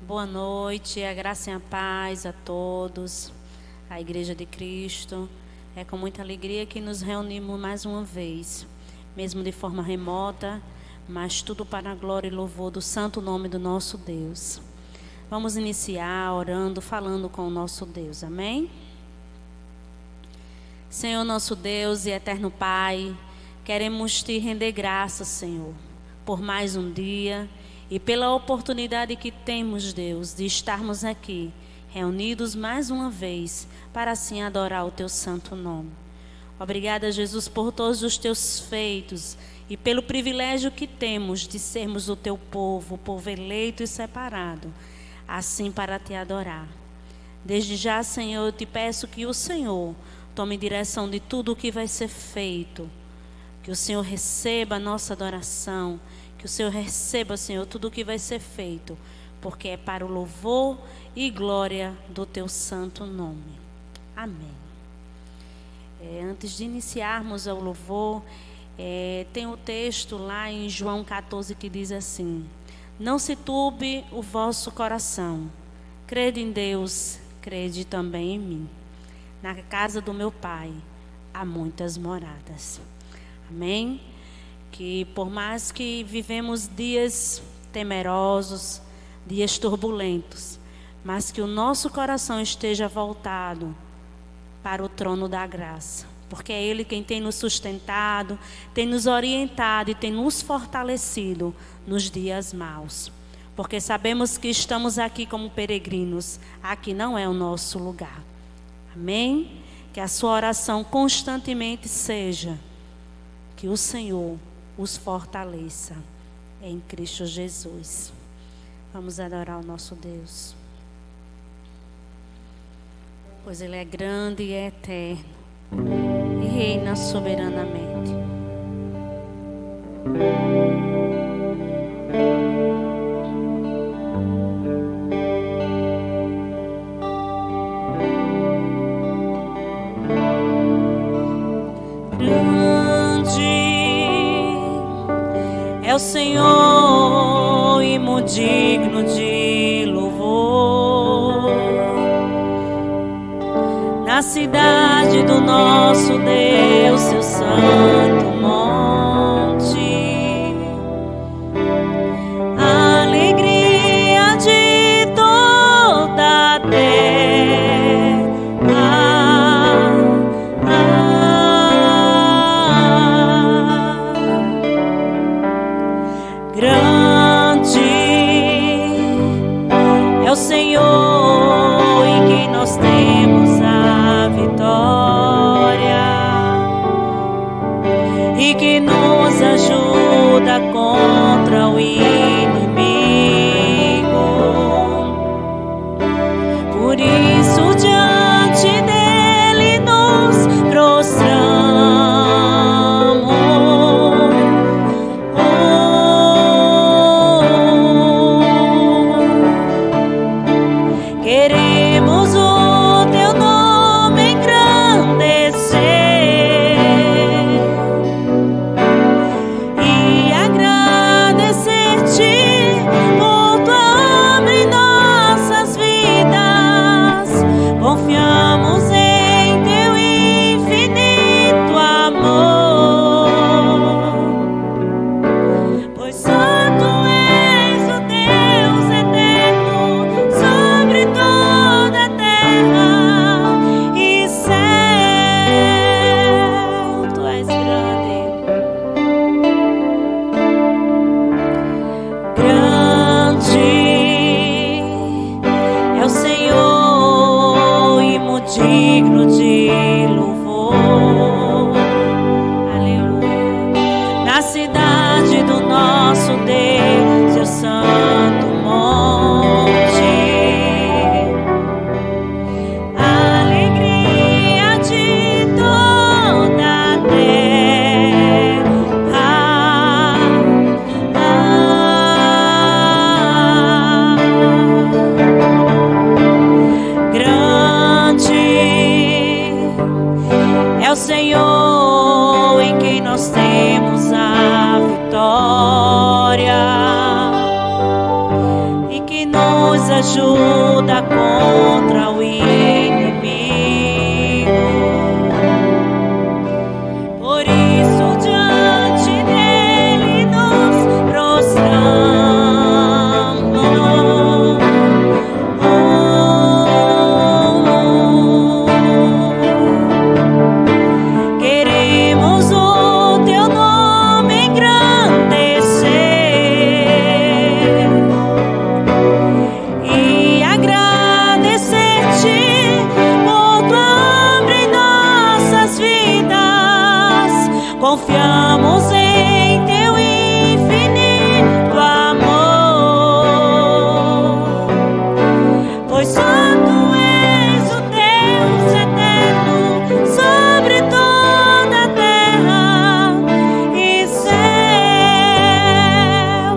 Boa noite, a graça e a paz a todos, a Igreja de Cristo. É com muita alegria que nos reunimos mais uma vez, mesmo de forma remota, mas tudo para a glória e louvor do santo nome do nosso Deus. Vamos iniciar orando, falando com o nosso Deus, amém? Senhor nosso Deus e eterno Pai, queremos te render graças, Senhor, por mais um dia e pela oportunidade que temos, Deus, de estarmos aqui, reunidos mais uma vez, para assim adorar o teu santo nome. Obrigada, Jesus, por todos os teus feitos e pelo privilégio que temos de sermos o teu povo, o povo eleito e separado, assim para te adorar. Desde já, Senhor, eu te peço que o Senhor tome direção de tudo o que vai ser feito, que o Senhor receba a nossa adoração, que o Senhor receba, Senhor, tudo o que vai ser feito, porque é para o louvor e glória do teu santo nome. Amém. Antes de iniciarmos o louvor, tem o texto lá em João 14 que diz assim: não se turbe o vosso coração, crede em Deus, crede também em mim. Na casa do meu Pai há muitas moradas. Amém? Que por mais que vivemos dias temerosos, dias turbulentos, mas que o nosso coração esteja voltado para o trono da graça, porque é Ele quem tem nos sustentado, tem nos orientado e tem nos fortalecido nos dias maus, porque sabemos que estamos aqui como peregrinos, aqui não é o nosso lugar. Amém? Que a sua oração constantemente seja que o Senhor os fortaleça em Cristo Jesus. Vamos adorar o nosso Deus, pois Ele é grande e é eterno e reina soberanamente. É o Senhor e muito digno de louvor, na cidade do nosso Deus, seu santo monte, a alegria de toda a terra, grande é o Senhor em quem nós temos a vitória e que nos ajuda contra o inimigo. Por isso diante dele nos prostramos. Queremos o teu nome engrandecer e agradecer-te por tua obra em nossas vidas. Confiamos em teu infinito amor, pois só tu és o Deus eterno sobre toda a terra e céu. Tu és grande, grande é o Senhor e muito digno de louvor. Aleluia. Na cidade do nosso Deus, seu santo monte, a alegria de toda a terra, grande é o Senhor em quem nós temos a vitória ajuda contra o inimigo. Por isso diante dele nos prostramos. Queremos o teu nome engrandecer e agradecer-te por tua obra em nossas vidas. Confiamos em teu infinito amor, pois só tu és o Deus eterno sobre toda a terra e céu.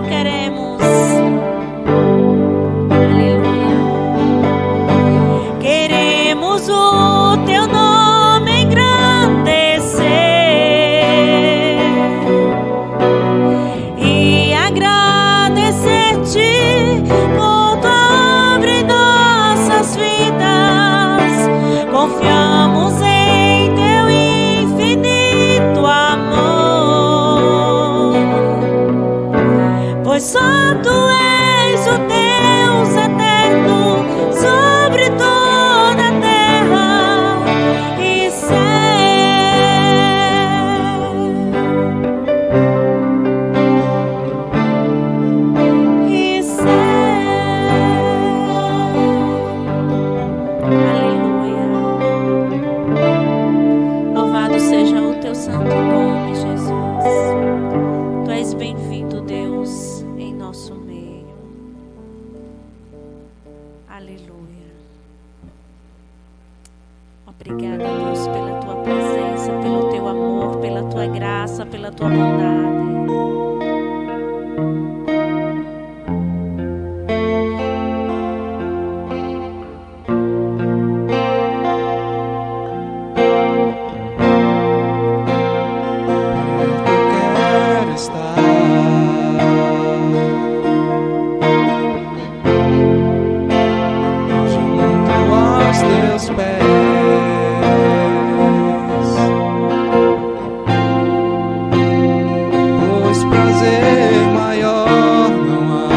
Queremos, aleluia, queremos o teu nome engrandecer e agradecer-te por tua obra em nossas vidas. Confiamos em teu infinito amor, pois só tu és o Deus eterno sobre toda a terra e céu. E céu. Aleluia. Louvado seja o teu santo nome, Jesus. Tu és bem-vindo, Deus, em nosso meio. Aleluia. Obrigada, Deus, pela tua presença, pelo teu amor, pela tua graça, pela tua bondade. Quero estar junto aos teus pés, pois prazer maior não há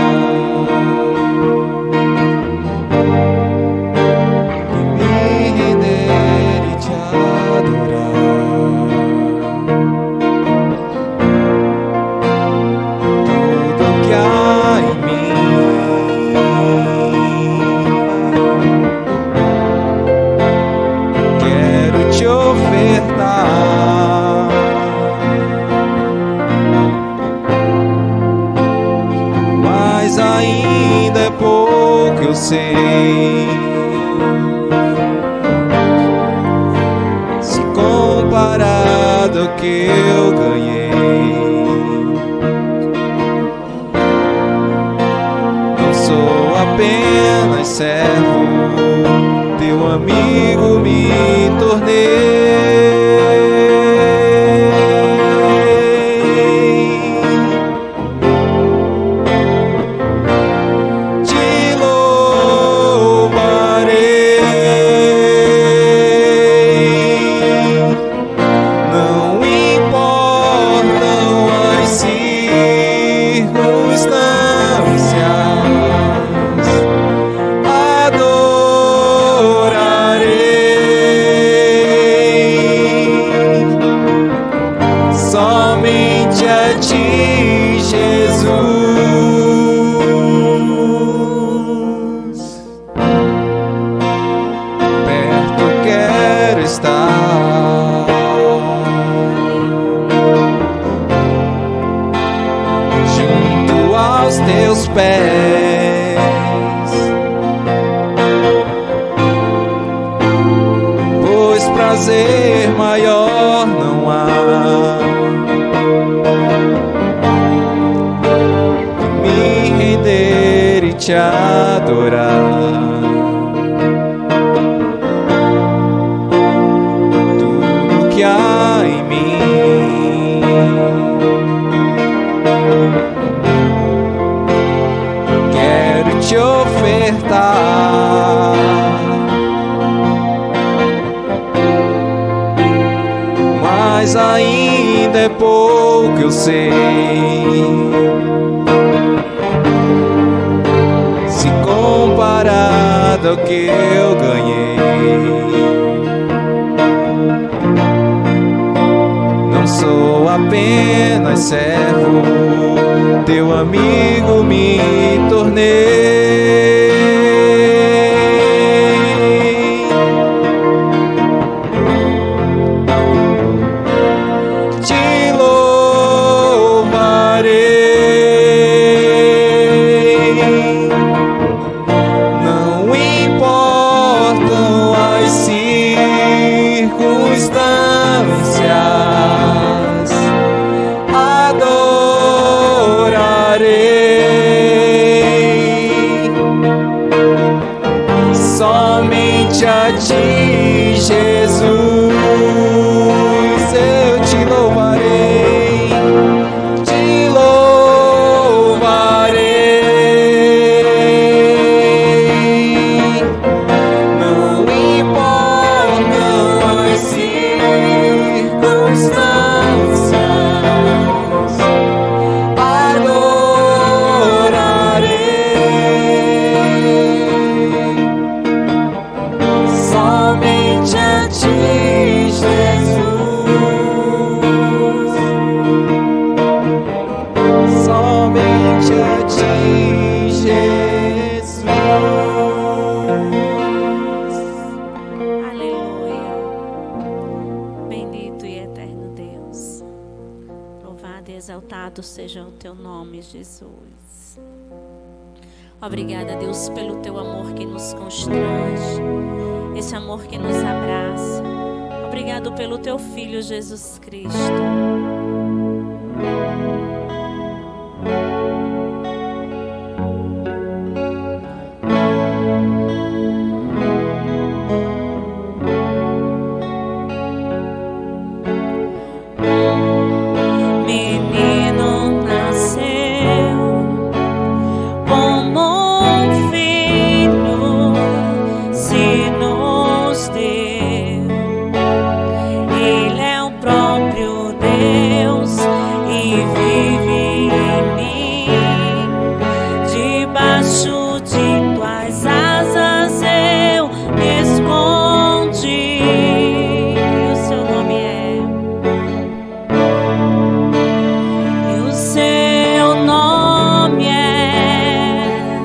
que me render e te adorar. Tudo que há em mim quero te ofertar, mas ainda é pouco, eu sei, se comparado ao que eu ganhei. Não sou apenas servo, teu amigo me tornei. Te louvarei, não importam as circunstâncias, adorarei somente a ti, Jesus. Perto quero estar, junto aos teus pés, pois prazer maior não há que me render e te adorar. Tudo que há em mim quero te ofertar, eu sei. Se comparado ao que eu ganhei, não sou apenas servo, teu amigo me tornei. Te louvarei, não importam as circunstâncias, adorarei somente a ti, Jesus. Eu te louvarei, te louvarei, não importam as circunstâncias, adorarei somente a ti, Jesus, somente a ti, Jesus. Aleluia. Bendito e eterno Deus. Louvado e exaltado seja o teu nome, Jesus. Obrigada, Deus, pelo teu amor que nos constrange, esse amor que nos abraça. Obrigado pelo teu Filho Jesus Cristo. Menino nasceu como um filho, se nos deu. Ele é o próprio Deus e vive em mim. Debaixo de tuas asas eu me escondi. E o seu nome é, e o seu nome é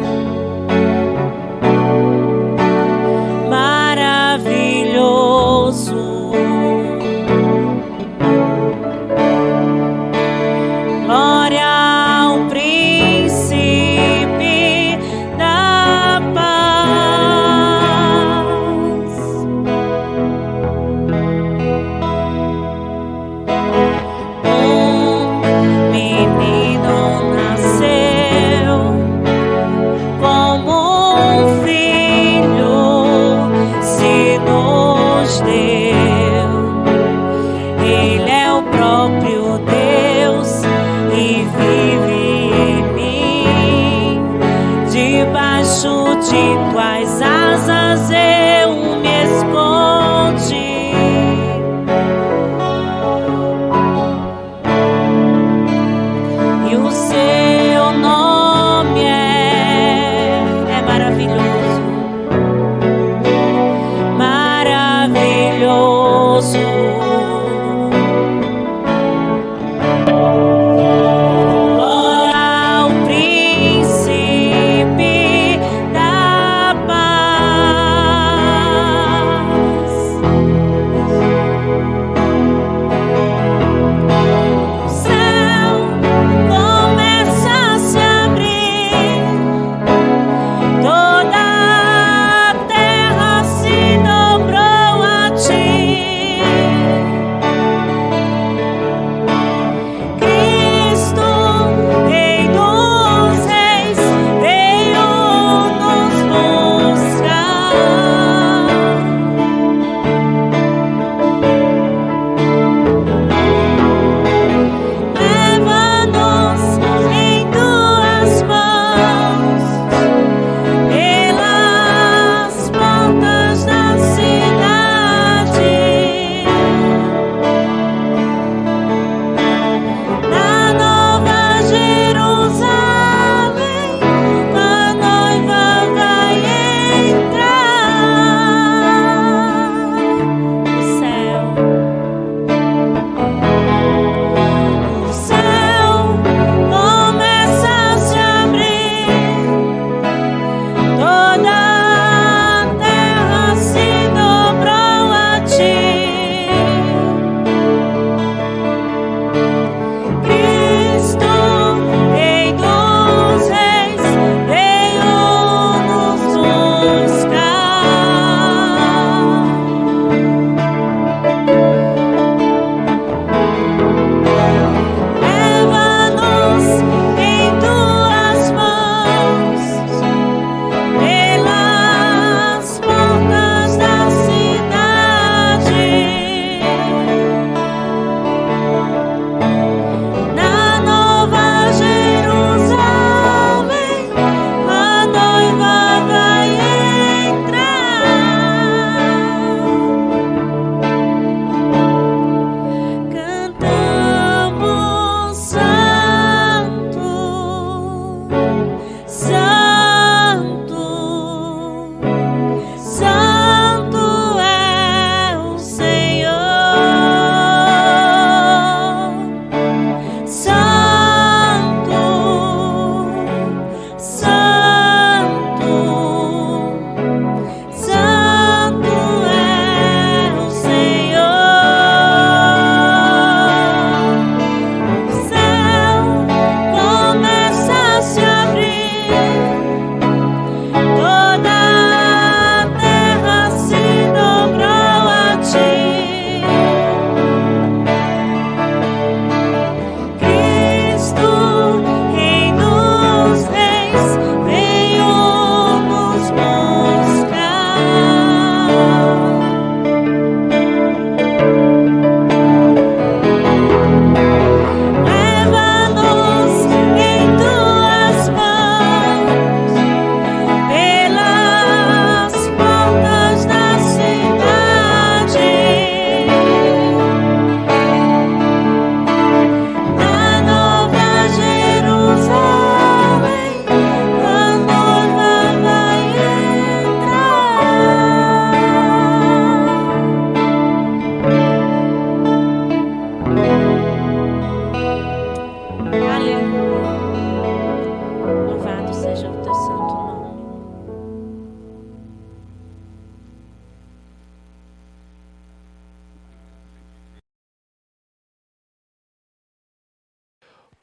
maravilhoso. Glória ao príncipe da paz. Um menino nasceu como um filho, se nos deu. Ele é o próprio Deus e vive em mim. Debaixo de tuas asas eu me escondi. E o seu nome é maravilhoso, maravilhoso. Glória ao príncipe da paz. O céu começa a se abrir, toda a terra se dobrou a ti.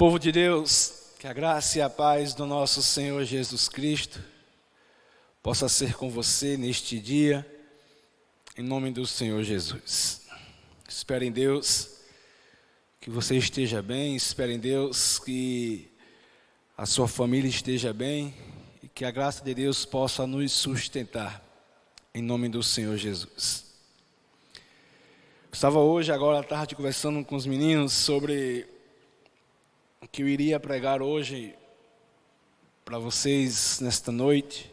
Povo de Deus, que a graça e a paz do nosso Senhor Jesus Cristo possa ser com você neste dia, em nome do Senhor Jesus. Espero em Deus que você esteja bem, espero em Deus que a sua família esteja bem e que a graça de Deus possa nos sustentar, em nome do Senhor Jesus. Estava hoje, agora à tarde, conversando com os meninos sobre o que eu iria pregar hoje para vocês nesta noite.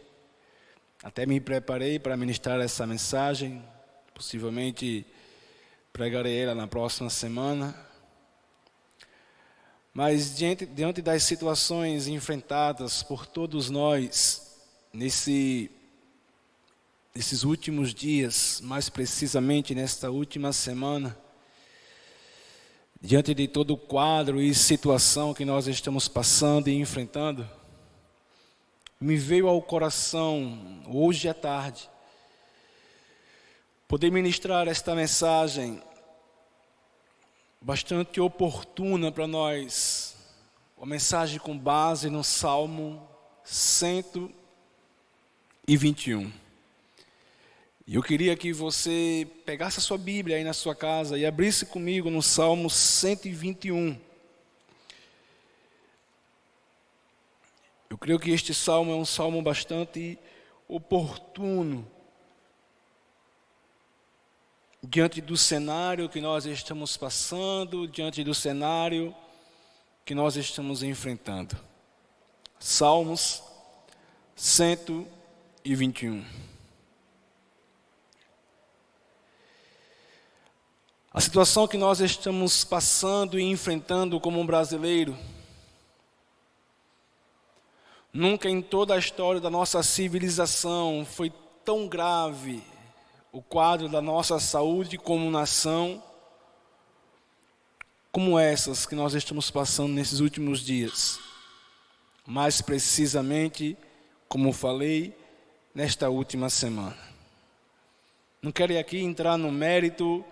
Até me preparei para ministrar essa mensagem, possivelmente pregarei ela na próxima semana. Mas diante das situações enfrentadas por todos nós nesses últimos dias, mais precisamente nesta última semana, diante de todo o quadro e situação que nós estamos passando e enfrentando, me veio ao coração, hoje à tarde, poder ministrar esta mensagem bastante oportuna para nós, uma mensagem com base no Salmo 121. E eu queria que você pegasse a sua Bíblia aí na sua casa e abrisse comigo no Salmo 121. Eu creio que este salmo é um salmo bastante oportuno diante do cenário que nós estamos passando, diante do cenário que nós estamos enfrentando. Salmos 121. A situação que nós estamos passando e enfrentando como um brasileiro, nunca em toda a história da nossa civilização foi tão grave o quadro da nossa saúde como nação, como essas que nós estamos passando nesses últimos dias. Mais precisamente, como falei, nesta última semana. Não quero aqui entrar no mérito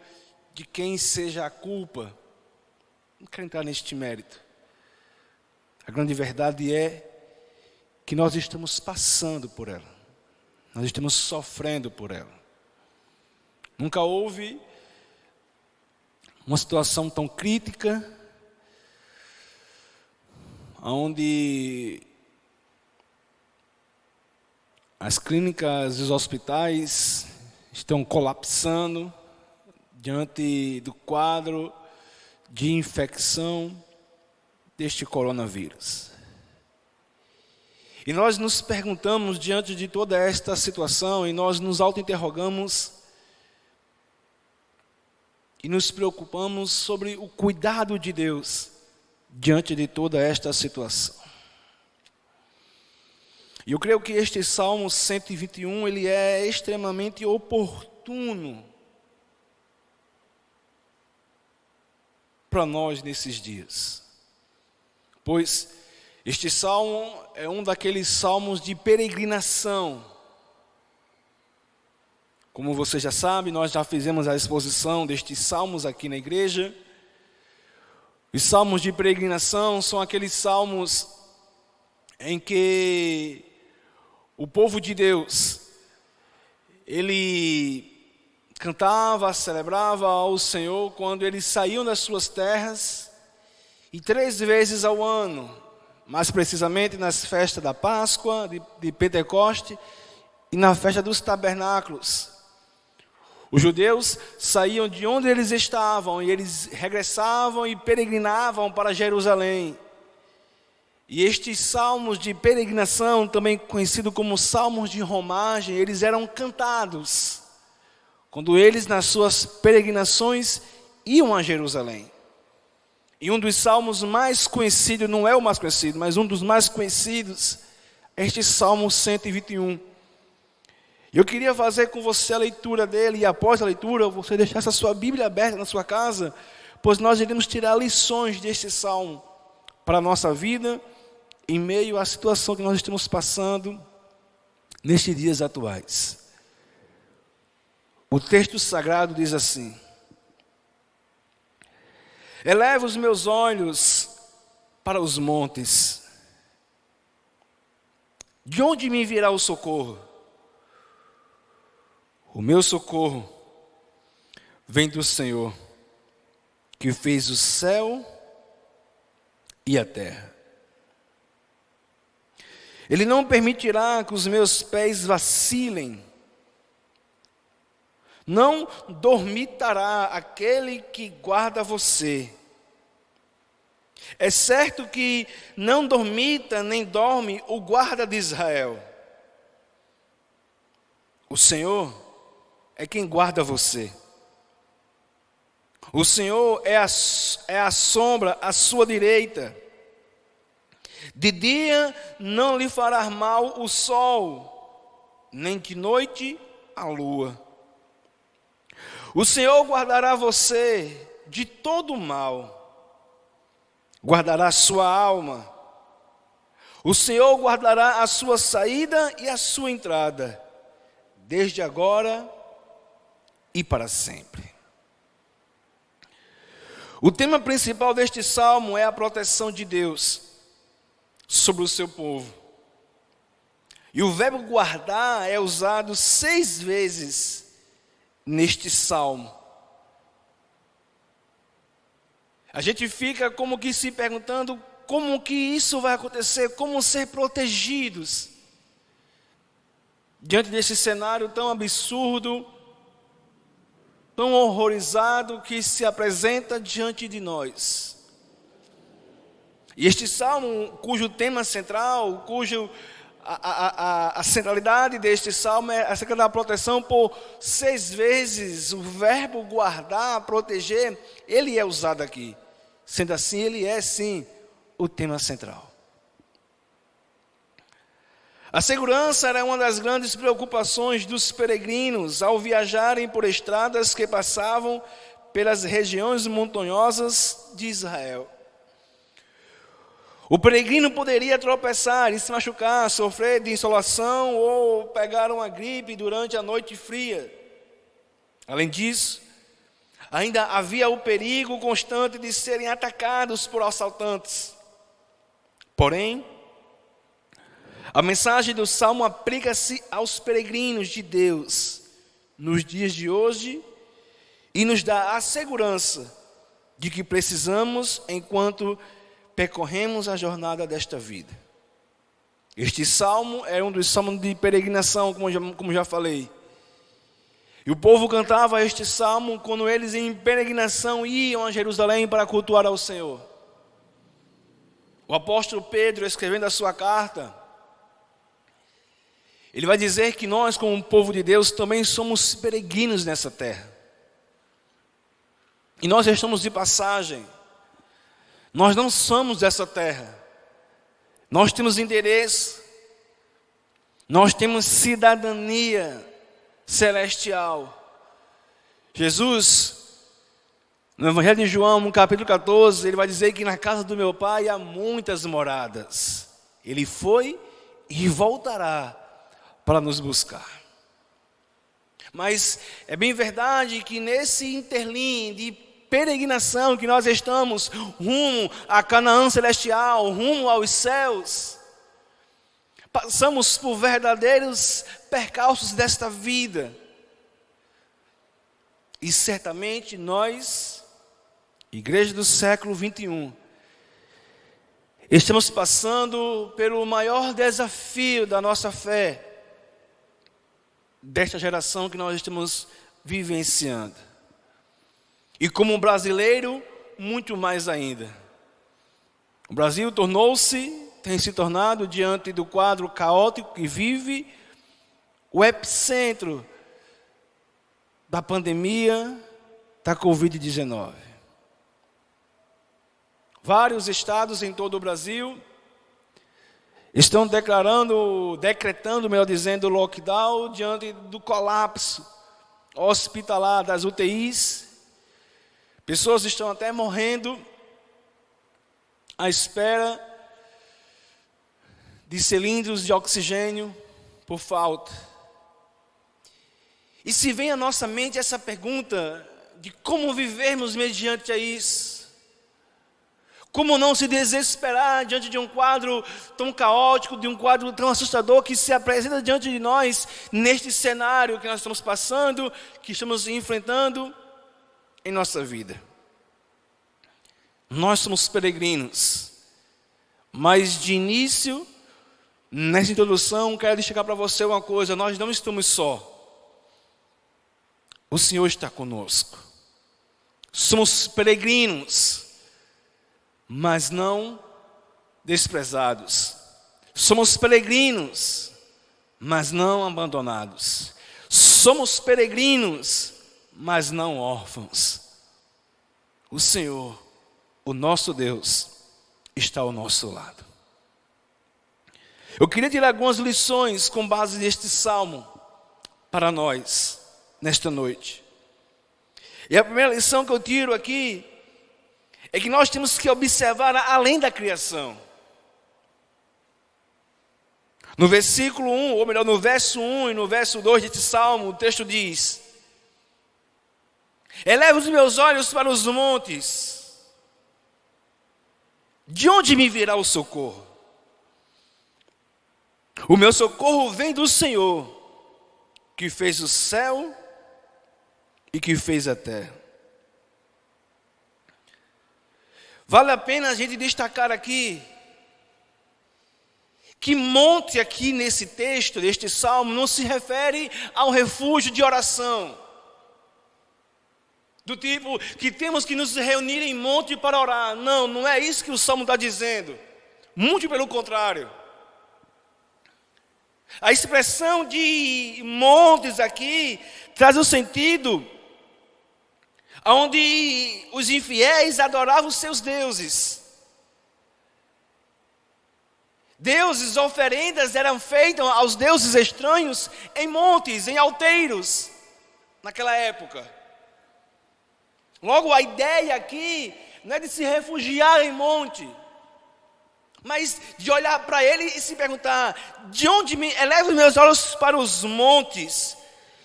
de quem seja a culpa. Não quero entrar neste mérito. A grande verdade é que nós estamos passando por ela. Nós estamos sofrendo por ela. Nunca houve uma situação tão crítica, onde as clínicas e os hospitais estão colapsando diante do quadro de infecção deste coronavírus. E nós nos perguntamos diante de toda esta situação, e nós nos auto-interrogamos e nos preocupamos sobre o cuidado de Deus diante de toda esta situação. E eu creio que este Salmo 121, ele é extremamente oportuno para nós nesses dias. Pois este salmo é um daqueles salmos de peregrinação. Como você já sabe, nós já fizemos a exposição destes salmos aqui na igreja. Os salmos de peregrinação são aqueles salmos em que o povo de Deus, ele cantava, celebrava ao Senhor quando eles saíam das suas terras, e 3 vezes ao ano, mais precisamente nas festas da Páscoa, de Pentecoste e na festa dos tabernáculos. Os judeus saíam de onde eles estavam e eles regressavam e peregrinavam para Jerusalém. E estes salmos de peregrinação, também conhecidos como salmos de romagem, eles eram cantados quando eles, nas suas peregrinações, iam a Jerusalém. E um dos salmos mais conhecidos, não é o mais conhecido, mas um dos mais conhecidos, é este Salmo 121. Eu queria fazer com você a leitura dele, e após a leitura, você deixasse a sua Bíblia aberta na sua casa, pois nós iremos tirar lições deste salmo para a nossa vida, em meio à situação que nós estamos passando nestes dias atuais. O texto sagrado diz assim: eleva os meus olhos para os montes. De onde me virá o socorro? O meu socorro vem do Senhor, que fez o céu e a terra. Ele não permitirá que os meus pés vacilem. Não dormitará aquele que guarda você. É certo que não dormita nem dorme o guarda de Israel. O Senhor é quem guarda você. O Senhor é a sombra à sua direita. De dia não lhe fará mal o sol, nem de noite a lua. O Senhor guardará você de todo mal, guardará sua alma. O Senhor guardará a sua saída e a sua entrada, desde agora e para sempre. O tema principal deste salmo é a proteção de Deus sobre o seu povo. E o verbo guardar é usado 6 vezes neste salmo. A gente fica como que se perguntando como que isso vai acontecer, como ser protegidos diante desse cenário tão absurdo, tão horrorizado que se apresenta diante de nós. E este salmo, cujo tema central, a centralidade deste salmo é acerca da proteção, por 6 vezes o verbo guardar, proteger, ele é usado aqui. Sendo assim, ele é sim o tema central. A segurança era uma das grandes preocupações dos peregrinos ao viajarem por estradas que passavam pelas regiões montanhosas de Israel. O peregrino poderia tropeçar e se machucar, sofrer de insolação ou pegar uma gripe durante a noite fria. Além disso, ainda havia o perigo constante de serem atacados por assaltantes. Porém, a mensagem do Salmo aplica-se aos peregrinos de Deus nos dias de hoje e nos dá a segurança de que precisamos enquanto percorremos a jornada desta vida. Este salmo é um dos salmos de peregrinação, como já falei. E o povo cantava este salmo quando eles em peregrinação iam a Jerusalém para cultuar ao Senhor. O apóstolo Pedro, escrevendo a sua carta, ele vai dizer que nós, como povo de Deus, também somos peregrinos nessa terra. E nós estamos de passagem. Nós não somos dessa terra. Nós temos endereço. Nós temos cidadania celestial. Jesus, no Evangelho de João, no capítulo 14, ele vai dizer que na casa do meu Pai há muitas moradas. Ele foi e voltará para nos buscar. Mas é bem verdade que nesse interlim de peregrinação que nós estamos rumo a Canaã celestial, rumo aos céus, passamos por verdadeiros percalços desta vida. E certamente nós, igreja do século 21, estamos passando pelo maior desafio da nossa fé, desta geração que nós estamos vivenciando. E como brasileiro, muito mais ainda. O Brasil tem se tornado, diante do quadro caótico que vive, o epicentro da pandemia da Covid-19. Vários estados em todo o Brasil estão decretando, melhor dizendo, lockdown diante do colapso hospitalar das UTIs. Pessoas estão até morrendo à espera de cilindros de oxigênio por falta. E se vem à nossa mente essa pergunta de como vivermos mediante a isso, Como não se desesperar diante de um quadro tão caótico, de um quadro tão assustador que se apresenta diante de nós, neste cenário que nós estamos passando, que estamos enfrentando em nossa vida. Nós somos peregrinos, mas de início, nessa introdução, quero destacar para você uma coisa: nós não estamos só. O Senhor está conosco. Somos peregrinos, mas não desprezados. Somos peregrinos, mas não abandonados. Somos peregrinos, mas não órfãos. O Senhor, o nosso Deus, está ao nosso lado. Eu queria tirar algumas lições com base neste salmo para nós, nesta noite. E a primeira lição que eu tiro aqui é que nós temos que observar além da criação. No versículo 1, ou melhor, no verso 1 e no verso 2 deste salmo, o texto diz: eleva os meus olhos para os montes, de onde me virá o socorro? O meu socorro vem do Senhor, que fez o céu e que fez a terra. Vale a pena a gente destacar aqui que monte aqui nesse texto, neste salmo, não se refere ao refúgio de oração. Do tipo que temos que nos reunir em monte para orar. Não, não é isso que o salmo está dizendo. Muito pelo contrário. A expressão de montes aqui traz o sentido onde os infiéis adoravam os seus deuses. Deuses, oferendas eram feitas aos deuses estranhos em montes, em alteiros, naquela época. Logo, a ideia aqui não é de se refugiar em monte, mas de olhar para ele e se perguntar: de onde me elevo meus olhos para os montes,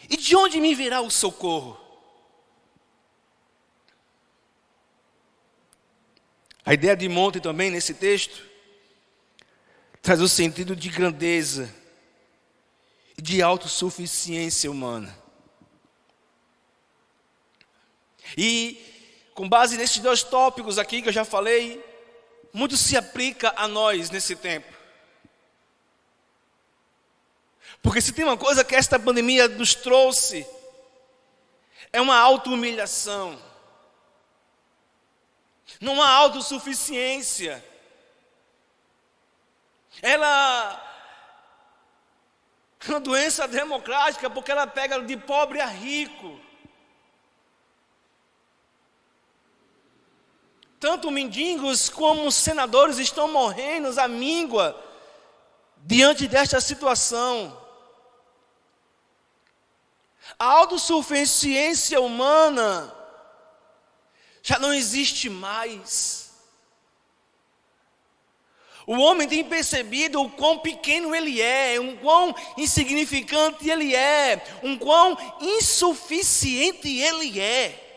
e de onde me virá o socorro? A ideia de monte também nesse texto traz o sentido de grandeza e de autossuficiência humana. E com base nesses dois tópicos aqui que eu já falei, muito se aplica a nós nesse tempo. Porque se tem uma coisa que esta pandemia nos trouxe, é uma auto-humilhação. Não há autossuficiência. Ela é uma doença democrática porque ela pega de pobre a rico. Tanto mendigos como senadores estão morrendo à míngua diante desta situação. A autossuficiência humana já não existe mais. O homem tem percebido o quão pequeno ele é, o quão insignificante ele é, o quão insuficiente ele é.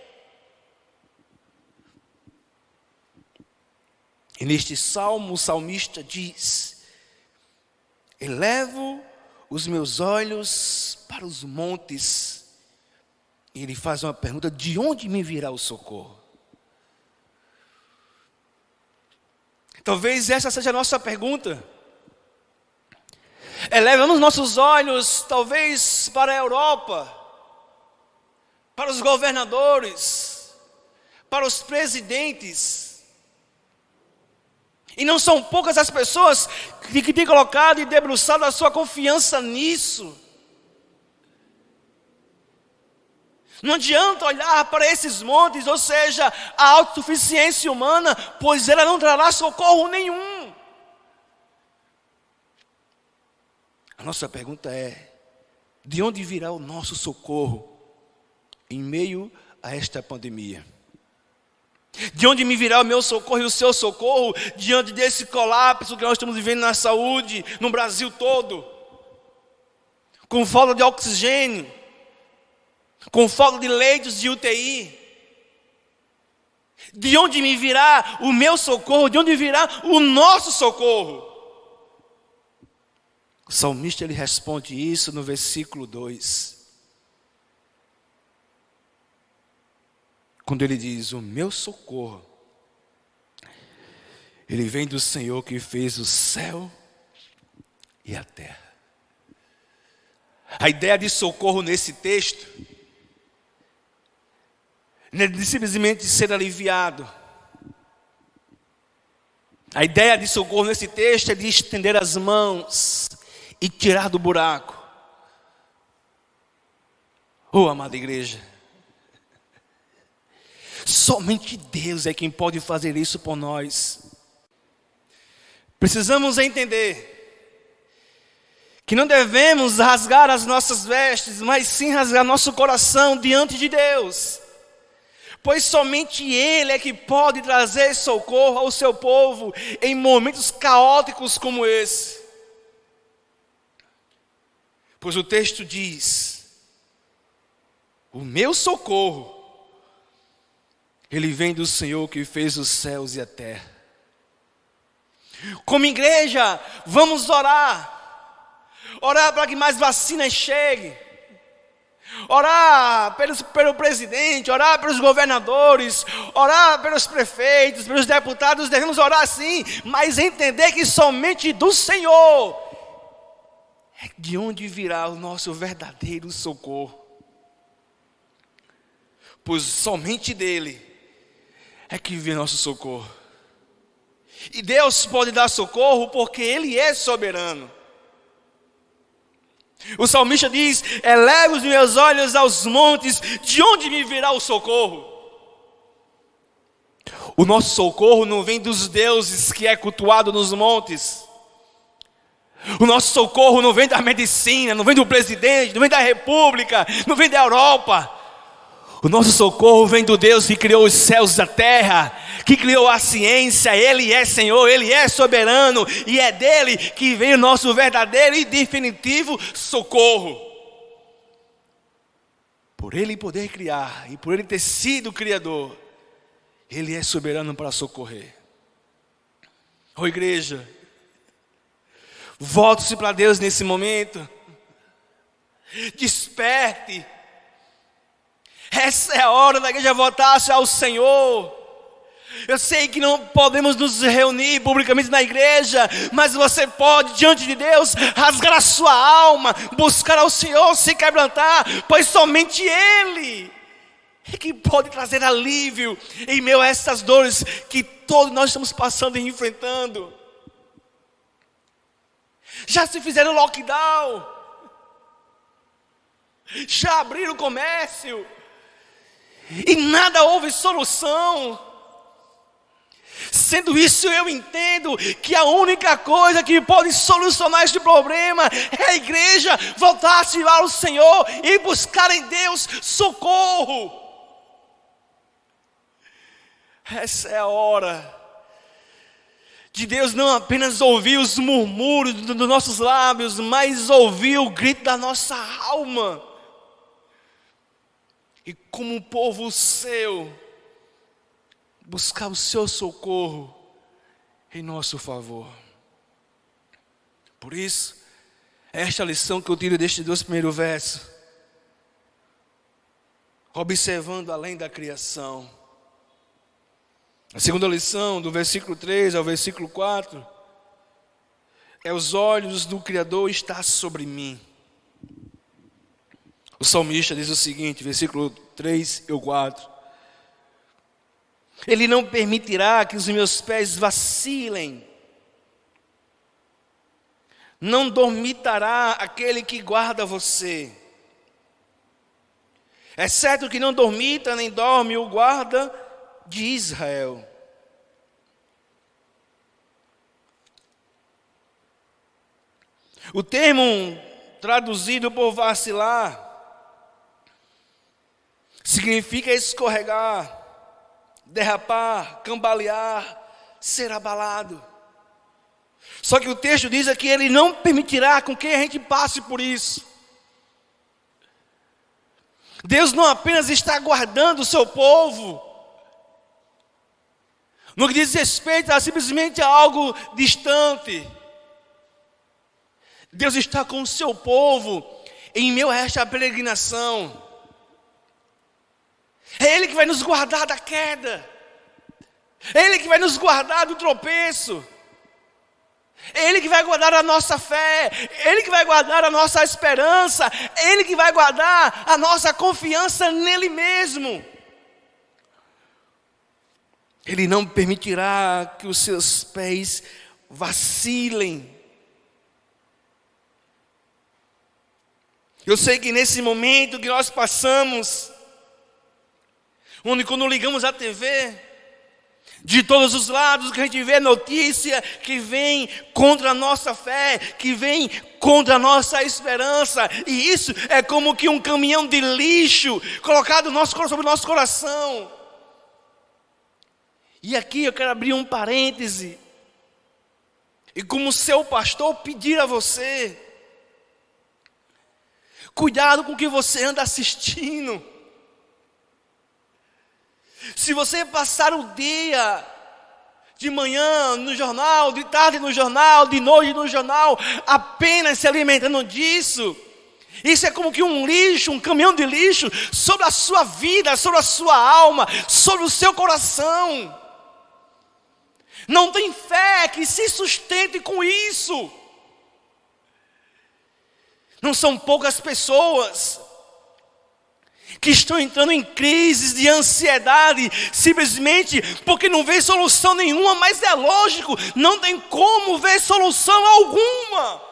E neste salmo, o salmista diz: elevo os meus olhos para os montes. E ele faz uma pergunta: de onde me virá o socorro? Talvez essa seja a nossa pergunta. Elevamos nossos olhos, talvez, para a Europa, para os governadores, para os presidentes. E não são poucas as pessoas que têm colocado e debruçado a sua confiança nisso. Não adianta olhar para esses montes, ou seja, a autossuficiência humana, pois ela não trará socorro nenhum. A nossa pergunta é: de onde virá o nosso socorro em meio a esta pandemia? De onde me virá o meu socorro e o seu socorro diante desse colapso que nós estamos vivendo na saúde no Brasil todo? Com falta de oxigênio, com falta de leitos de UTI. De onde me virá o meu socorro? De onde virá o nosso socorro? O salmista ele responde isso no versículo 2. Quando ele diz: o meu socorro, ele vem do Senhor que fez o céu e a terra. A ideia de socorro nesse texto não é de simplesmente ser aliviado. A ideia de socorro nesse texto é de estender as mãos e tirar do buraco. Oh, amada igreja, somente Deus é quem pode fazer isso por nós. Precisamos entender que não devemos rasgar as nossas vestes, mas sim rasgar nosso coração diante de Deus. Pois somente Ele é que pode trazer socorro ao seu povo em momentos caóticos como esse. Pois o texto diz: o meu socorro, ele vem do Senhor que fez os céus e a terra. Como igreja, vamos orar. Orar para que mais vacinas cheguem. Orar pelo presidente, orar pelos governadores, orar pelos prefeitos, pelos deputados. Devemos orar sim, mas entender que somente do Senhor é de onde virá o nosso verdadeiro socorro. Pois somente dele é que vem nosso socorro. E Deus pode dar socorro porque Ele é soberano. O salmista diz: eleva os meus olhos aos montes, de onde me virá o socorro? O nosso socorro não vem dos deuses que é cultuado nos montes. O nosso socorro não vem da medicina, não vem do presidente, não vem da república, não vem da Europa. O nosso socorro vem do Deus que criou os céus e a terra, que criou a ciência. Ele é Senhor, Ele é soberano, e é dele que vem o nosso verdadeiro e definitivo socorro. Por Ele poder criar e por Ele ter sido o Criador, Ele é soberano para socorrer. Ô igreja, volte-se para Deus nesse momento. Desperte. Essa é a hora da igreja voltar-se ao Senhor. Eu sei que não podemos nos reunir publicamente na igreja, mas você pode, diante de Deus, rasgar a sua alma, buscar ao Senhor, se quebrantar, pois somente Ele é que pode trazer alívio em meio a essas dores que todos nós estamos passando e enfrentando. Já se fizeram lockdown, já abriram o comércio, e nada houve solução. Sendo isso, eu entendo que a única coisa que pode solucionar este problema é a igreja voltar-se ao Senhor e buscar em Deus socorro. Essa é a hora de Deus não apenas ouvir os murmúrios dos nossos lábios, mas ouvir o grito da nossa alma. E como um povo seu, buscar o seu socorro em nosso favor. Por isso, esta lição que eu tiro destes 2 primeiros versos, observando além da criação. A segunda lição, do versículo 3 ao versículo 4, é: os olhos do Criador estão sobre mim. O salmista diz o seguinte, versículo 3 e 4: Ele não permitirá que os meus pés vacilem. Não dormitará aquele que guarda você. É certo que não dormita nem dorme o guarda de Israel. O termo traduzido por vacilar significa escorregar, derrapar, cambalear, ser abalado. Só que o texto diz aqui: Ele não permitirá com que a gente passe por isso. Deus não apenas está guardando o seu povo, no que diz respeito a simplesmente a algo distante. Deus está com o seu povo em meio a esta peregrinação. É Ele que vai nos guardar da queda. É Ele que vai nos guardar do tropeço. É Ele que vai guardar a nossa fé. É Ele que vai guardar a nossa esperança. É Ele que vai guardar a nossa confiança nele mesmo. Ele não permitirá que os seus pés vacilem. Eu sei que nesse momento que nós passamos, onde quando ligamos a TV, de todos os lados que a gente vê notícia que vem contra a nossa fé, que vem contra a nossa esperança, e isso é como que um caminhão de lixo colocado sobre o nosso coração. E aqui eu quero abrir um parêntese, e como seu pastor pedir a você, cuidado com o que você anda assistindo. Se você passar o dia, de manhã no jornal, de tarde no jornal, de noite no jornal, apenas se alimentando disso, isso é como que um lixo, um caminhão de lixo, sobre a sua vida, sobre a sua alma, sobre o seu coração. Não tem fé que se sustente com isso. Não são poucas pessoas que estão entrando em crises de ansiedade, simplesmente porque não vê solução nenhuma, mas é lógico, não tem como ver solução alguma,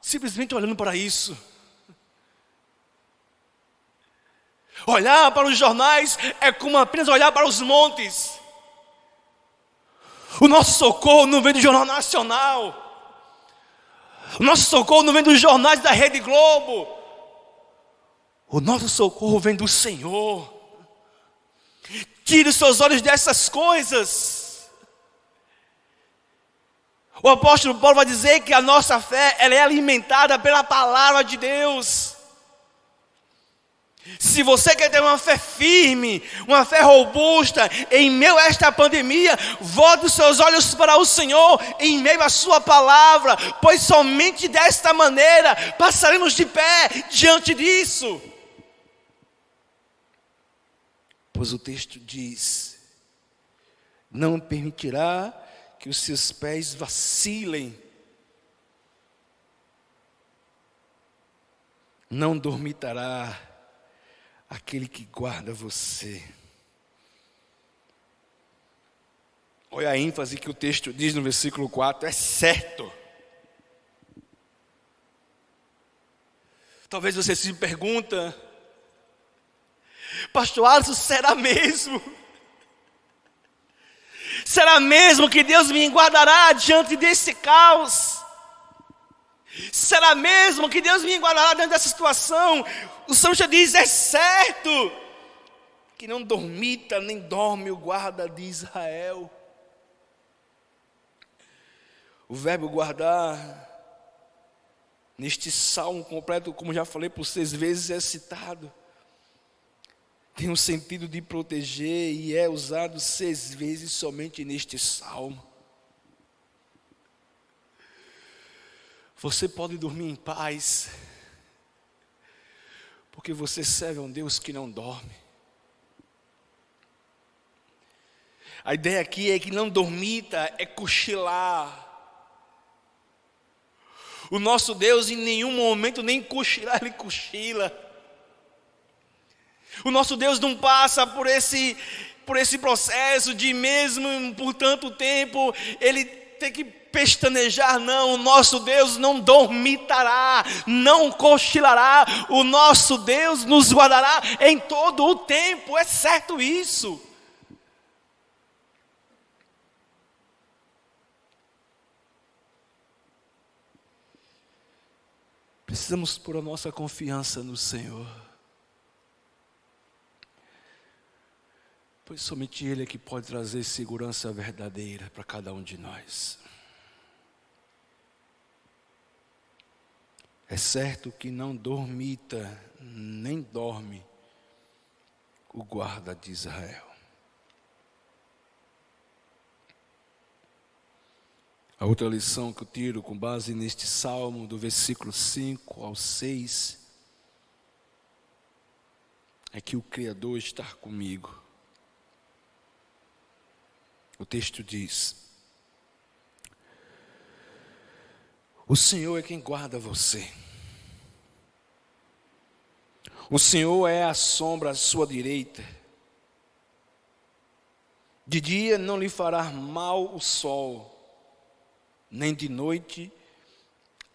simplesmente olhando para isso. Olhar para os jornais é como apenas olhar para os montes. O nosso socorro não vem do Jornal Nacional, o nosso socorro não vem dos jornais da Rede Globo. O nosso socorro vem do Senhor. Tire os seus olhos dessas coisas. O apóstolo Paulo vai dizer que a nossa fé, ela é alimentada pela palavra de Deus. Se você quer ter uma fé firme, uma fé robusta, em meio a esta pandemia, volte os seus olhos para o Senhor, em meio à sua palavra, pois somente desta maneira passaremos de pé diante disso. Pois o texto diz: não permitirá que os seus pés vacilem, não dormitará aquele que guarda você. Olha a ênfase que o texto diz no versículo 4, é certo. Talvez você se pergunta: pastor Alisson, será mesmo? Será mesmo que Deus me guardará diante desse caos? Será mesmo que Deus me guardará diante dessa situação? O salmista diz: é certo que não dormita nem dorme o guarda de Israel. O verbo guardar, neste salmo completo, como já falei por 6 vezes, é citado. Tem um sentido de proteger e é usado 6 vezes somente neste salmo. Você pode dormir em paz, porque você serve a um Deus que não dorme. A ideia aqui é que não dormita é cochilar. O nosso Deus em nenhum momento nem cochilar, Ele cochila. O nosso Deus não passa por esse processo de mesmo por tanto tempo Ele ter que pestanejar, não. O nosso Deus não dormitará, não cochilará. O nosso Deus nos guardará em todo o tempo, é certo isso. Precisamos pôr a nossa confiança no Senhor, pois somente Ele é que pode trazer segurança verdadeira para cada um de nós. É certo que não dormita, nem dorme o guarda de Israel. A outra lição que eu tiro com base neste salmo, do versículo 5 ao 6, é que o Criador está comigo. O texto diz: o Senhor é quem guarda você. O Senhor é a sombra à sua direita. De dia não lhe fará mal o sol, nem de noite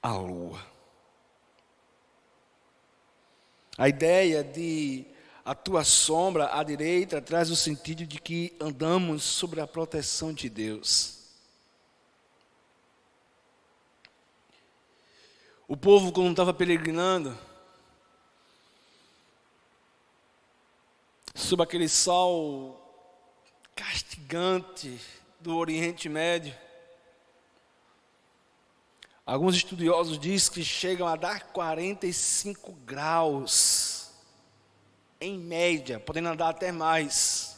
a lua. A ideia de a tua sombra à direita traz o sentido de que andamos sob a proteção de Deus. O povo, quando estava peregrinando, sob aquele sol castigante do Oriente Médio, alguns estudiosos dizem que chegam a dar 45 graus, em média, podendo andar até mais.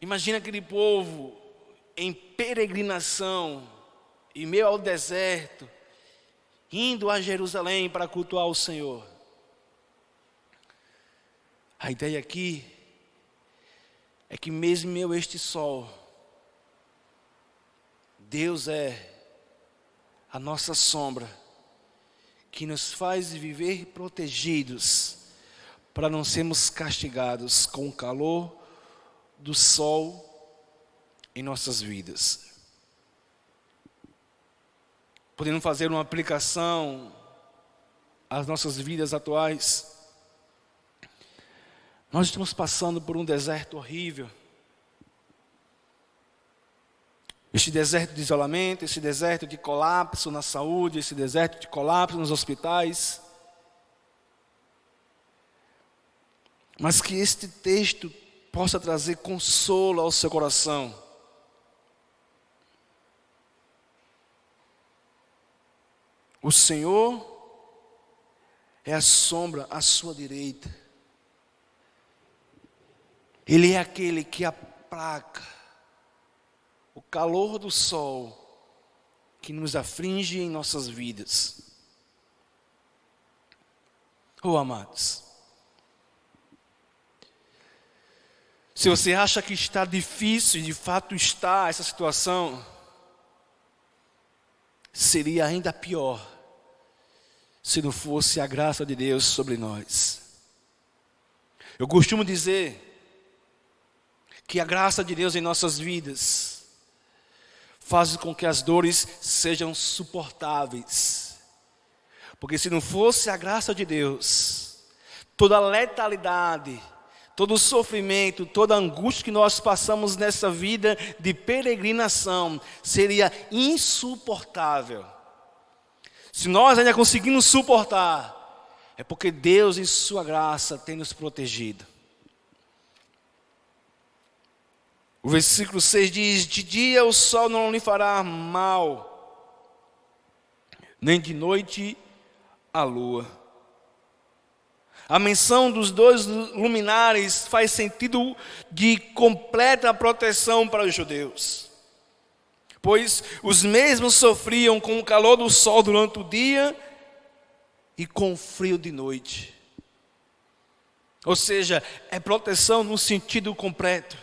Imagina aquele povo em peregrinação, em meio ao deserto, indo a Jerusalém para cultuar o Senhor. A ideia aqui é que mesmo em meio a este sol, Deus é a nossa sombra, que nos faz viver protegidos, para não sermos castigados com o calor do sol em nossas vidas. Podendo fazer uma aplicação às nossas vidas atuais. Nós estamos passando por um deserto horrível. Este deserto de isolamento, esse deserto de colapso na saúde, esse deserto de colapso nos hospitais. Mas que este texto possa trazer consolo ao seu coração. O Senhor é a sombra à sua direita. Ele é aquele que aplaca o calor do sol que nos aflige em nossas vidas. Oh, amados, se você acha que está difícil, e de fato está essa situação, seria ainda pior se não fosse a graça de Deus sobre nós. Eu costumo dizer que a graça de Deus em nossas vidas faz com que as dores sejam suportáveis. Porque se não fosse a graça de Deus, toda a letalidade, todo o sofrimento, toda a angústia que nós passamos nessa vida de peregrinação seria insuportável. Se nós ainda conseguimos suportar, é porque Deus em sua graça tem nos protegido. O versículo 6 diz: de dia o sol não lhe fará mal, nem de noite a lua. A menção dos dois luminares faz sentido de completa proteção para os judeus, pois os mesmos sofriam com o calor do sol durante o dia e com o frio de noite. Ou seja, é proteção no sentido completo.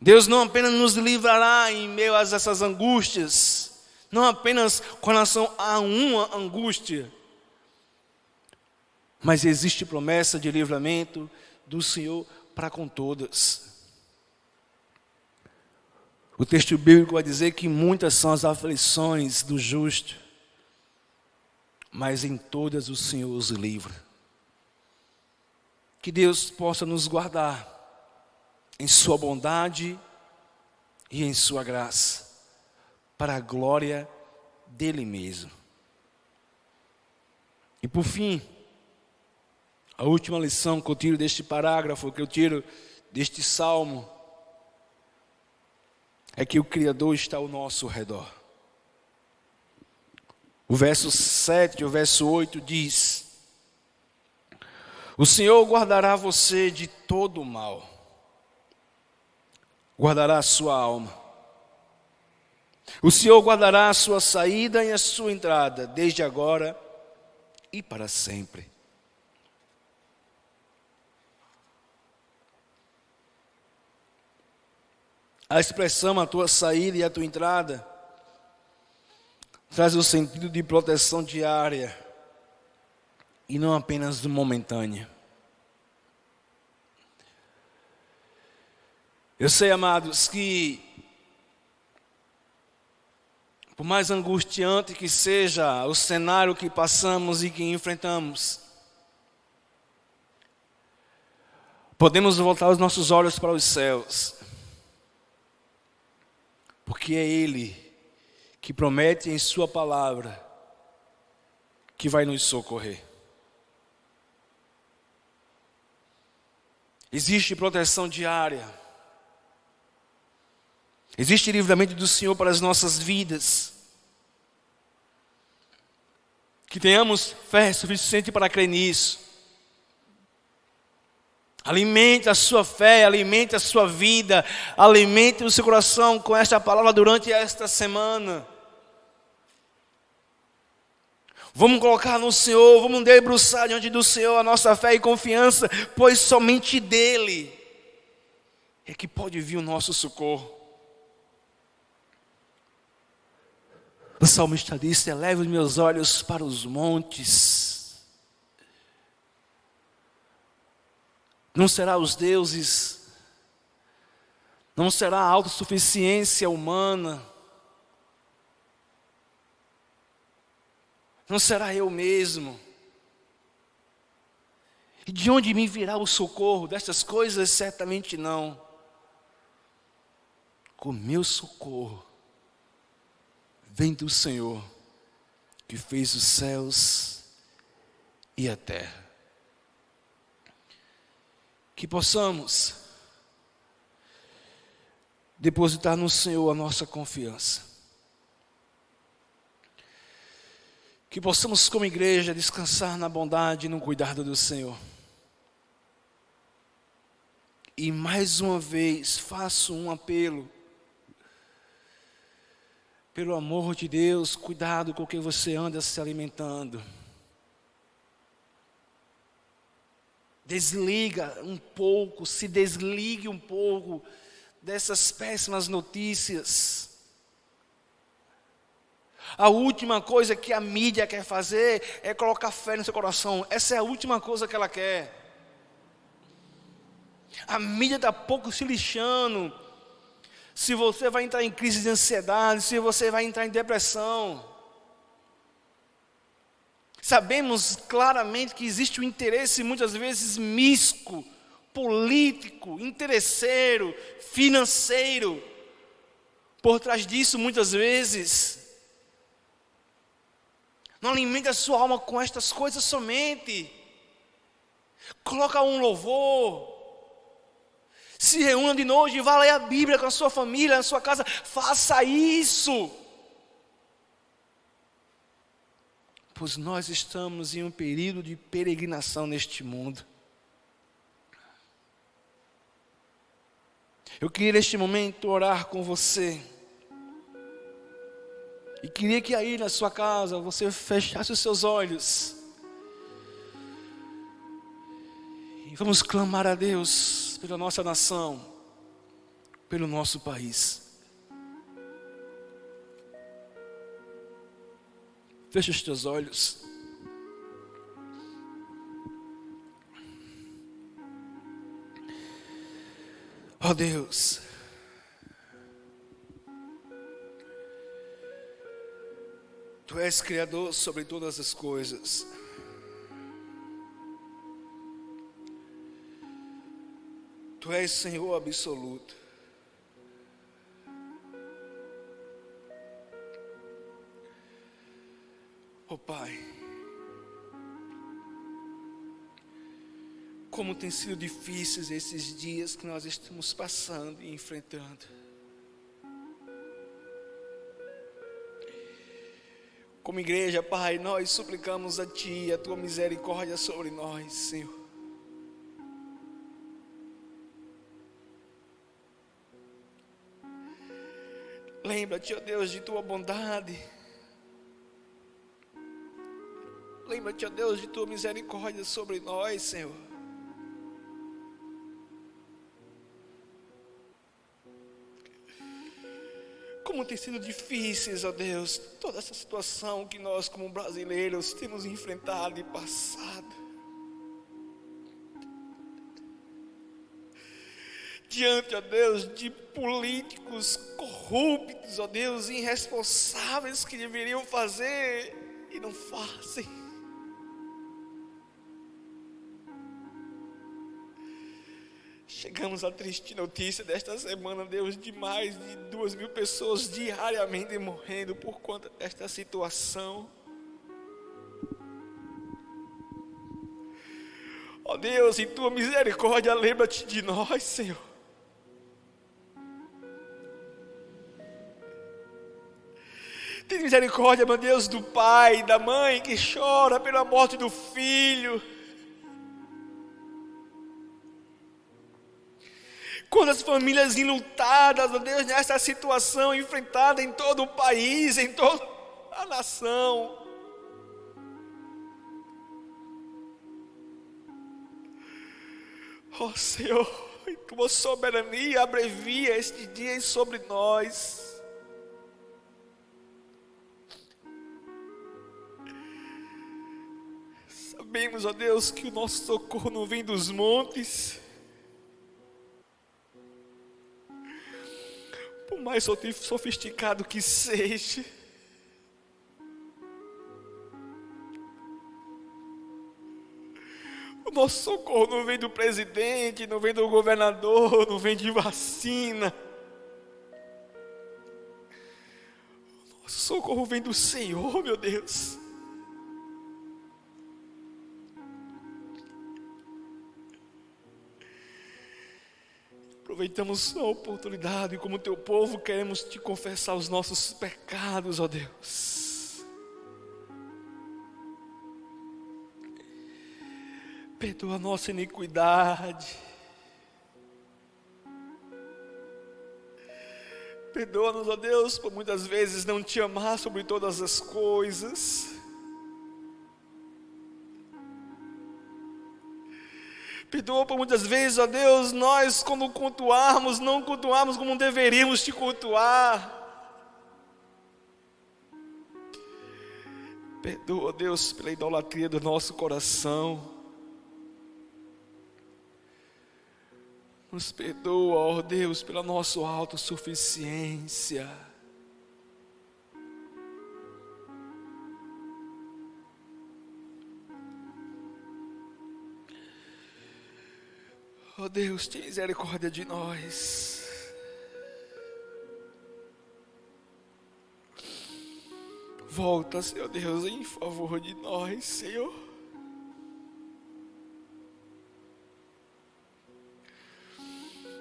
Deus não apenas nos livrará em meio a essas angústias, não apenas com relação a uma angústia, mas existe promessa de livramento do Senhor para com todas. O texto bíblico vai dizer que muitas são as aflições do justo, mas em todas o Senhor os livra. Que Deus possa nos guardar em sua bondade e em sua graça, para a glória dele mesmo. E por fim, a última lição que eu tiro deste parágrafo, que eu tiro deste salmo, é que o Criador está ao nosso redor. O verso 7 e o verso 8 diz: o Senhor guardará você de todo o mal, guardará a sua alma. O Senhor guardará a sua saída e a sua entrada, desde agora e para sempre. A expressão a tua saída e a tua entrada traz o sentido de proteção diária e não apenas momentânea. Eu sei, amados, que por mais angustiante que seja o cenário que passamos e que enfrentamos, podemos voltar os nossos olhos para os céus, porque é Ele que promete em sua palavra que vai nos socorrer. Existe proteção diária. Existe livramento do Senhor para as nossas vidas. Que tenhamos fé suficiente para crer nisso. Alimente a sua fé, alimente a sua vida, alimente o seu coração com esta palavra durante esta semana. Vamos colocar no Senhor, vamos debruçar diante do Senhor a nossa fé e confiança, pois somente dEle é que pode vir o nosso socorro. O salmista disse: eleva os meus olhos para os montes. Não será os deuses, não será a autossuficiência humana, não será eu mesmo. E de onde me virá o socorro? Destas coisas certamente não. Com meu socorro vem do Senhor, que fez os céus e a terra. Que possamos depositar no Senhor a nossa confiança. Que possamos, como igreja, descansar na bondade e no cuidado do Senhor. E mais uma vez faço um apelo. Pelo amor de Deus, cuidado com o que você anda se alimentando. Desliga um pouco, se desligue um pouco dessas péssimas notícias. A última coisa que a mídia quer fazer é colocar fé no seu coração. Essa é a última coisa que ela quer. A mídia está pouco se lixando se você vai entrar em crise de ansiedade, se você vai entrar em depressão. Sabemos claramente que existe um interesse muitas vezes místico, político, interesseiro, financeiro. Por trás disso, muitas vezes, não alimente a sua alma com estas coisas somente. Coloca um louvor. Se reúna de noite e vá ler a Bíblia com a sua família, na sua casa. Faça isso. Pois nós estamos em um período de peregrinação neste mundo. Eu queria neste momento orar com você. E queria que aí na sua casa você fechasse os seus olhos. E vamos clamar a Deus pela nossa nação, pelo nosso país. Fecha os teus olhos. Ó Deus, Tu és Criador sobre todas as coisas. Tu és Senhor absoluto. Oh Pai, como tem sido difíceis esses dias que nós estamos passando e enfrentando. Como igreja, Pai, nós suplicamos a Ti, a Tua misericórdia sobre nós, Senhor. Lembra-te, ó Deus, de tua bondade. Lembra-te, ó Deus, de tua misericórdia sobre nós, Senhor. Como tem sido difíceis, ó Deus, toda essa situação que nós como brasileiros temos enfrentado e passado. Diante, ó Deus, de políticos corruptos, ó Deus, irresponsáveis que deveriam fazer e não fazem. Chegamos à triste notícia desta semana, Deus, de mais de 2.000 pessoas diariamente morrendo por conta desta situação. Ó Deus, em tua misericórdia, lembra-te de nós, Senhor. Tem misericórdia, meu Deus, do pai, da mãe que chora pela morte do filho. Quantas famílias enlutadas, ó Deus, nessa situação enfrentada em todo o país, em toda a nação. Ó Senhor, em tua soberania, abrevia estes dias sobre nós. Sabemos, ó Deus, que o nosso socorro não vem dos montes. Por mais sofisticado que seja, o nosso socorro não vem do presidente, não vem do governador, não vem de vacina. O nosso socorro vem do Senhor, meu Deus. Aproveitamos a oportunidade e como teu povo queremos te confessar os nossos pecados, ó Deus. Perdoa a nossa iniquidade. Perdoa-nos, ó Deus, por muitas vezes não te amar sobre todas as coisas. Perdoa por muitas vezes, ó Deus, nós quando cultuarmos, não cultuarmos como deveríamos te cultuar. Perdoa, ó Deus, pela idolatria do nosso coração. Nos perdoa, ó Deus, pela nossa autossuficiência. Ó Deus, tenha misericórdia de nós. Volta, Senhor Deus, em favor de nós, Senhor.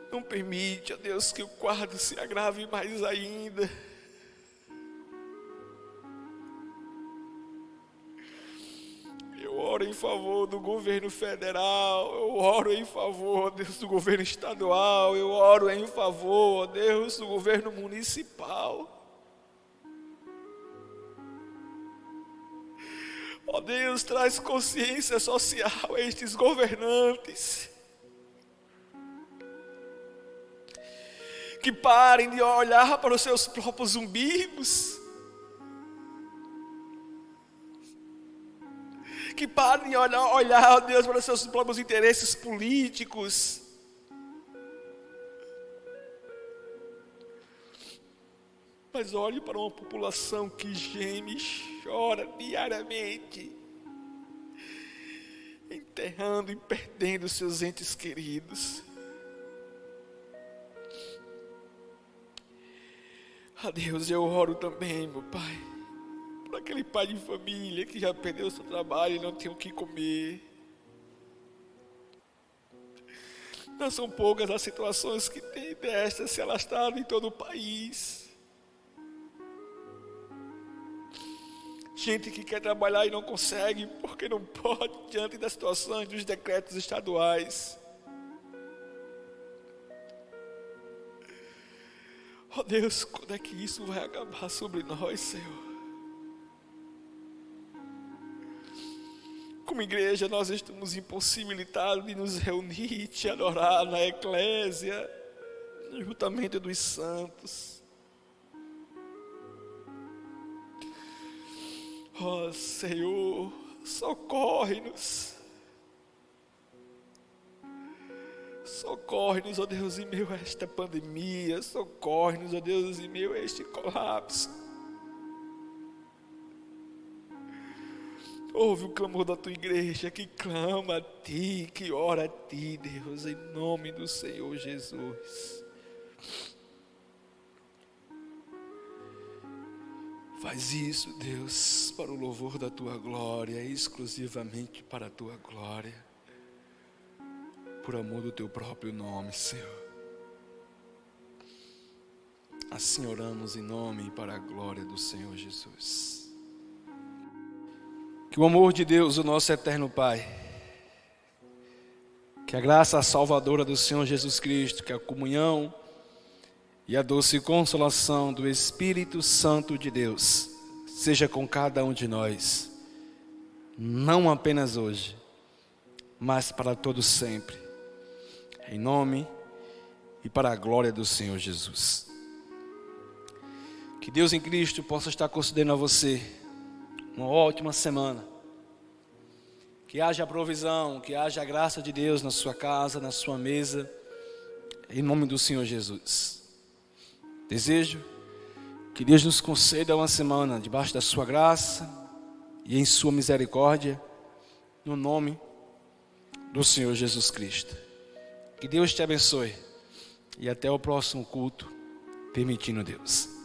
Não permite, ó Deus, que o quadro se agrave mais ainda. Eu oro em favor do governo federal, eu oro em favor, ó Deus, do governo estadual, eu oro em favor, ó Deus, do governo municipal. Ó Deus, traz consciência social a estes governantes. Que parem de olhar para os seus próprios umbigos. Que parem de olhar, ó Deus, para os seus próprios interesses políticos. Mas olhe para uma população que geme e chora diariamente, enterrando e perdendo seus entes queridos. A Deus, eu oro também, meu Pai, por aquele pai de família que já perdeu o seu trabalho e não tem o que comer. Não são poucas as situações que tem destas se alastrado em todo o país. Gente que quer trabalhar e não consegue porque não pode diante das situações dos decretos estaduais. Ó Deus, quando é que isso vai acabar sobre nós, Senhor? Como igreja, nós estamos impossibilitados de nos reunir e te adorar na eclésia, juntamente dos santos. Ó Senhor, socorre-nos. Socorre-nos, ó Deus, em meio a esta pandemia. Socorre-nos, ó Deus, em meio a este colapso. Ouve o clamor da tua igreja que clama a ti, que ora a ti, Deus, em nome do Senhor Jesus. Faz isso, Deus, para o louvor da tua glória, exclusivamente para a tua glória, por amor do teu próprio nome, Senhor. Assim oramos em nome e para a glória do Senhor Jesus. Que o amor de Deus, o nosso eterno Pai, que a graça salvadora do Senhor Jesus Cristo, que a comunhão e a doce consolação do Espírito Santo de Deus seja com cada um de nós, não apenas hoje, mas para todo sempre, em nome e para a glória do Senhor Jesus. Que Deus em Cristo possa estar concedendo a você uma ótima semana. Que haja provisão, que haja a graça de Deus na sua casa, na sua mesa, em nome do Senhor Jesus. Desejo que Deus nos conceda uma semana debaixo da sua graça e em sua misericórdia, no nome do Senhor Jesus Cristo. Que Deus te abençoe e até o próximo culto, permitindo Deus.